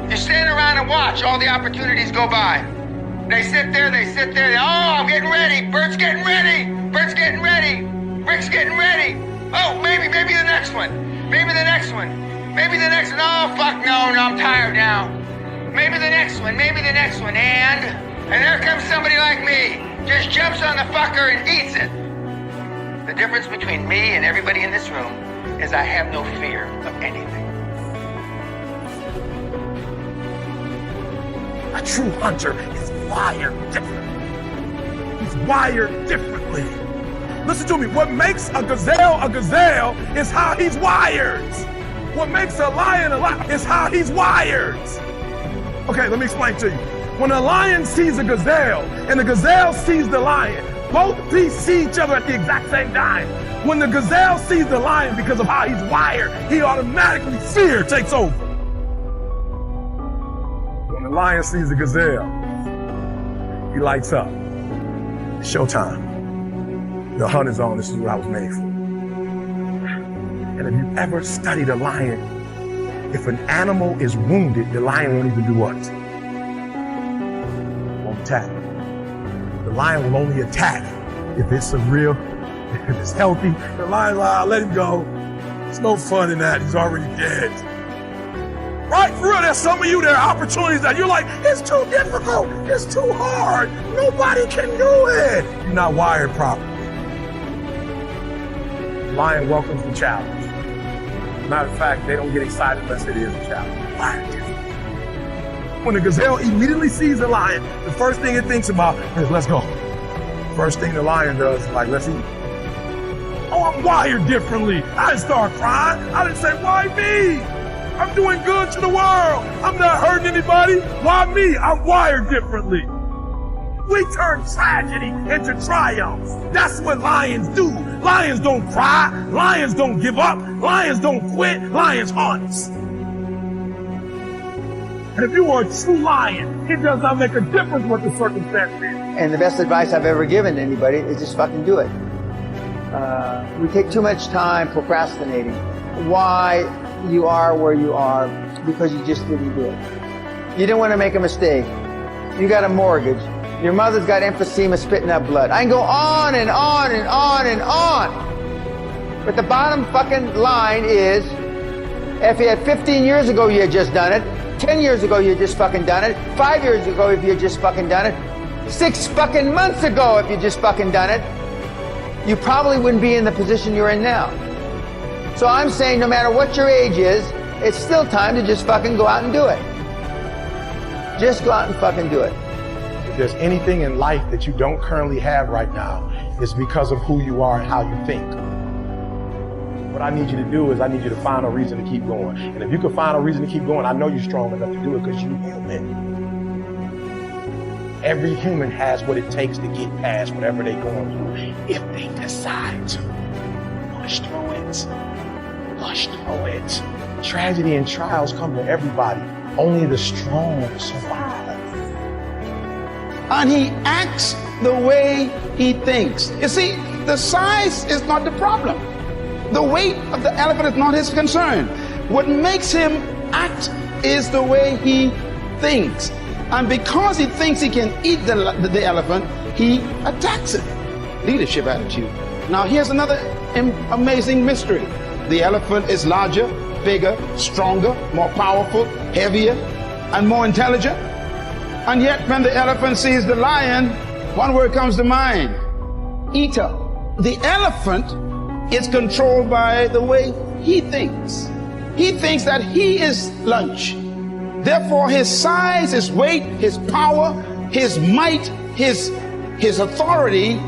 You stand around and watch all the opportunities go by. They sit there, oh, I'm getting ready, Bert's getting ready, Bert's getting ready, Rick's getting ready. Oh, maybe the next one, maybe the next one, maybe the next one. Oh, fuck, no, I'm tired now. Maybe the next one, and there comes somebody like me, just jumps on the fucker and eats it. The difference between me and everybody in this room is I have no fear of anything. A true hunter is wired differently. He's wired differently. Listen to me, what makes a gazelle is how he's wired. What makes a lion is how he's wired. Okay, let me explain to you. When a lion sees a gazelle and the gazelle sees the lion, both beasts see each other at the exact same time. When the gazelle sees the lion, because of how he's wired, he automatically, fear takes over. When the lion sees the gazelle, he lights up. It's showtime. The hunt is on. This is what I was made for. And if you ever studied a lion, if an animal is wounded, the lion won't even do what? Won't attack. The lion will only attack if it's if it's healthy. The lion, let him go. There's no fun in that. He's already dead. Right? For real, there's some of you, there are opportunities that you're like, it's too difficult. It's too hard. Nobody can do it. You're not wired properly. The lion welcomes the challenge. Matter of fact, they don't get excited unless it is a challenge. Wired different. When the gazelle immediately sees the lion, the first thing it thinks about is, let's go. First thing the lion does is like, let's eat. Oh, I'm wired differently. I didn't start crying. I didn't say, why me? I'm doing good to the world. I'm not hurting anybody. Why me? I'm wired differently. We turn tragedy into triumph. That's what lions do. Lions don't cry. Lions don't give up. Lions don't quit. Lions hunt. And if you are a true lion, it does not make a difference what the circumstance is. And the best advice I've ever given to anybody is just fucking do it. We take too much time procrastinating. Why you are where you are because you just didn't do it. You didn't want to make a mistake. You got a mortgage. Your mother's got emphysema spitting up blood. I can go on and on and on and on. But the bottom fucking line is, if you had 15 years ago you had just done it, 10 years ago you had just fucking done it, 5 years ago if you had just fucking done it, 6 fucking months ago if you just fucking done it, you probably wouldn't be in the position you're in now. So I'm saying no matter what your age is, it's still time to just fucking go out and do it. Just go out and fucking do it. If there's anything in life that you don't currently have right now, it's because of who you are and how you think. What I need you to do is I need you to find a reason to keep going. And if you can find a reason to keep going, I know you're strong enough to do it because you're human. Every human has what it takes to get past whatever they're going through if they decide to push through it. Push through it. Tragedy and trials come to everybody. Only the strong survive. And he acts the way he thinks. You see, the size is not the problem. The weight of the elephant is not his concern. What makes him act is the way he thinks. And because he thinks he can eat the elephant, he attacks it. Leadership attitude. Now here's another amazing mystery. The elephant is larger, bigger, stronger, more powerful, heavier, and more intelligent. And yet when the elephant sees the lion, one word comes to mind: eater. The elephant is controlled by the way he thinks. He thinks that he is lunch. Therefore, his size, his weight, his power, his might, his authority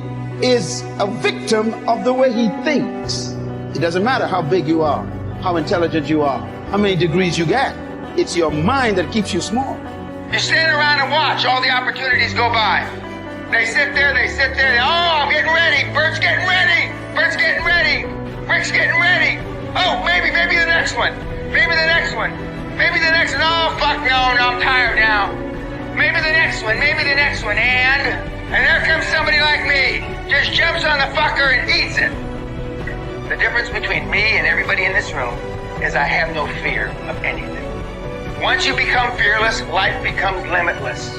is a victim of the way he thinks. It doesn't matter how big you are, how intelligent you are, how many degrees you get. It's your mind that keeps you small. You stand around and watch all the opportunities go by. They sit there, oh, I'm getting ready, Bert's getting ready, Bert's getting ready, Rick's getting ready. Oh, maybe the next one, maybe the next one. Maybe the next one. Oh, fuck, no, I'm tired now. Maybe the next one, and there comes somebody like me, just jumps on the fucker and eats it. The difference between me and everybody in this room is I have no fear of anything. Once you become fearless, life becomes limitless.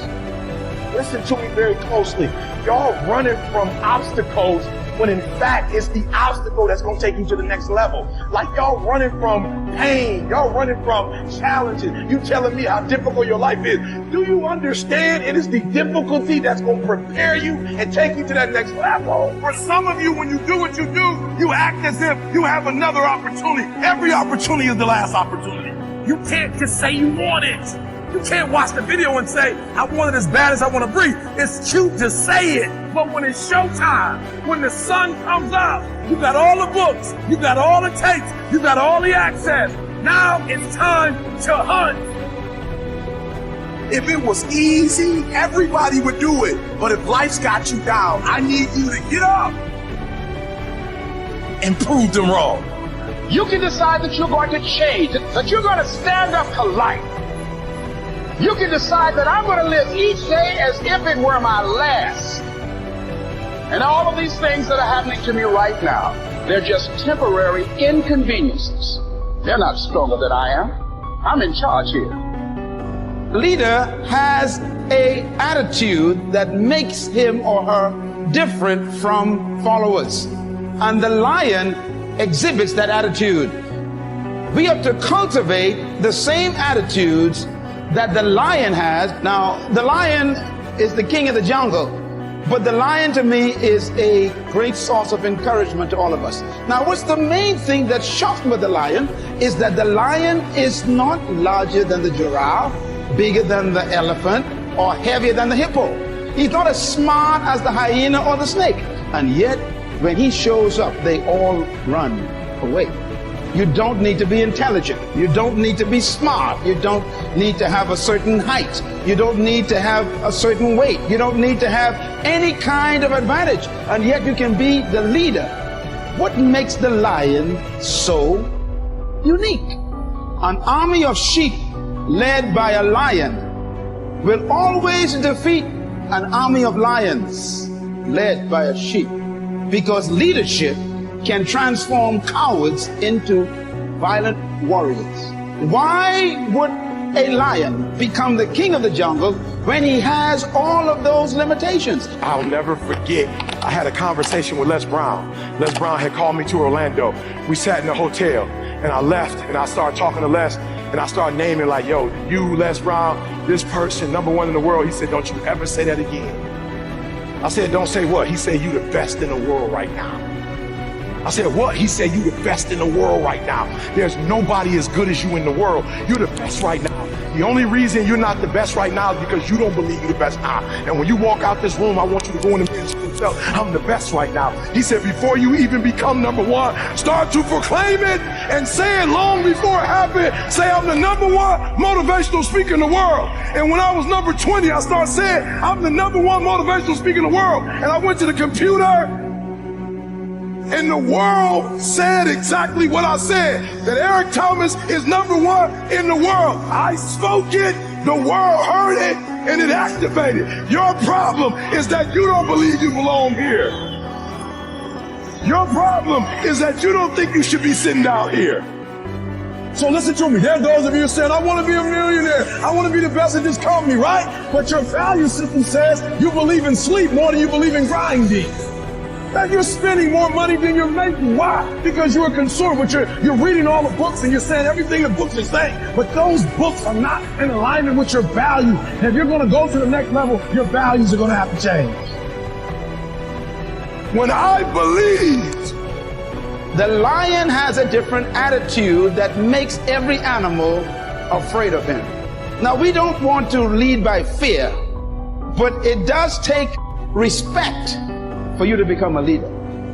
Listen to me very closely. Y'all running from obstacles when in fact it's the obstacle that's going to take you to the next level. Like y'all running from pain. Y'all running from challenges. You telling me how difficult your life is. Do you understand it is the difficulty that's going to prepare you and take you to that next level? For some of you, when you do what you do, you act as if you have another opportunity. Every opportunity is the last opportunity. You can't just say you want it. You can't watch the video and say, I want it as bad as I want to breathe. It's cute to say it, but when it's showtime, when the sun comes up, you got all the books, you got all the tapes, you got all the access. Now it's time to hunt. If it was easy, everybody would do it. But if life's got you down, I need you to get up and prove them wrong. You can decide that you're going to change, that you're going to stand up to life. You can decide that I'm going to live each day as if it were my last. And all of these things that are happening to me right now, they're just temporary inconveniences. They're not stronger than I am. I'm in charge here. Leader has an attitude that makes him or her different from followers. And the lion exhibits that attitude. We have to cultivate the same attitudes that the lion has. Now, the lion is the king of the jungle, but the lion to me is a great source of encouragement to all of us. Now, what's the main thing that shocks me with the lion is that the lion is not larger than the giraffe, bigger than the elephant, or heavier than the hippo. He's not as smart as the hyena or the snake. And yet, when he shows up, they all run away. You don't need to be intelligent. You don't need to be smart. You don't need to have a certain height. You don't need to have a certain weight. You don't need to have any kind of advantage. And yet you can be the leader. What makes the lion so unique? An army of sheep led by a lion will always defeat an army of lions led by a sheep, because leadership can transform cowards into violent warriors. Why would a lion become the king of the jungle when he has all of those limitations? I'll never forget, I had a conversation with Les Brown. Les Brown had called me to Orlando. We sat in a hotel, and I left, and I started talking to Les, and I started naming like, yo, you, Les Brown, this person, #1 in the world. He said, don't you ever say that again. I said, don't say what? He said, you the best in the world right now. I said, what? He said, you the best in the world right now. There's nobody as good as you in the world. You're the best right now. The only reason you're not the best right now is because you don't believe you're the best now. And when you walk out this room, I want you to go in the mirror and tell, I'm the best right now. He said, before you even become #1, start to proclaim it and say it long before it happened. Say, I'm the #1 motivational speaker in the world. And when I was number 20, I started saying, I'm the #1 motivational speaker in the world. And I went to the computer, and the world said exactly what I said, that Eric Thomas is #1 in the world. I spoke it, the world heard it, and it activated. Your problem is that you don't believe you belong here. Your problem is that you don't think you should be sitting down here. So listen to me. There are those of you saying, I want to be a millionaire. I want to be the best at this company, right? But your value system says you believe in sleep more than you believe in grinding. That you're spending more money than you're making. Why? Because you're a consumer, but you're reading all the books and you're saying everything the books are saying. But those books are not in alignment with your value. And if you're going to go to the next level, your values are going to have to change. When I believed, The lion has a different attitude that makes every animal afraid of him. Now, we don't want to lead by fear, but it does take respect for you to become a leader.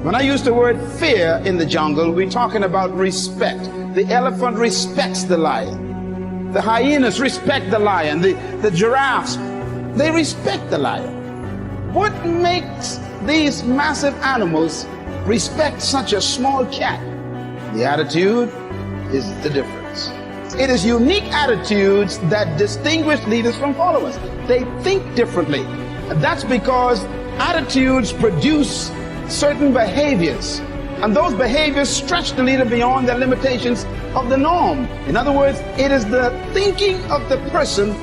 When I use the word fear in the jungle, we're talking about respect. The elephant respects the lion. The hyenas respect the lion. The giraffes, they respect the lion. What makes these massive animals respect such a small cat? The attitude is the difference. It is unique attitudes that distinguish leaders from followers. They think differently. That's because attitudes produce certain behaviors. And those behaviors stretch the leader beyond the limitations of the norm. In other words, it is the thinking of the person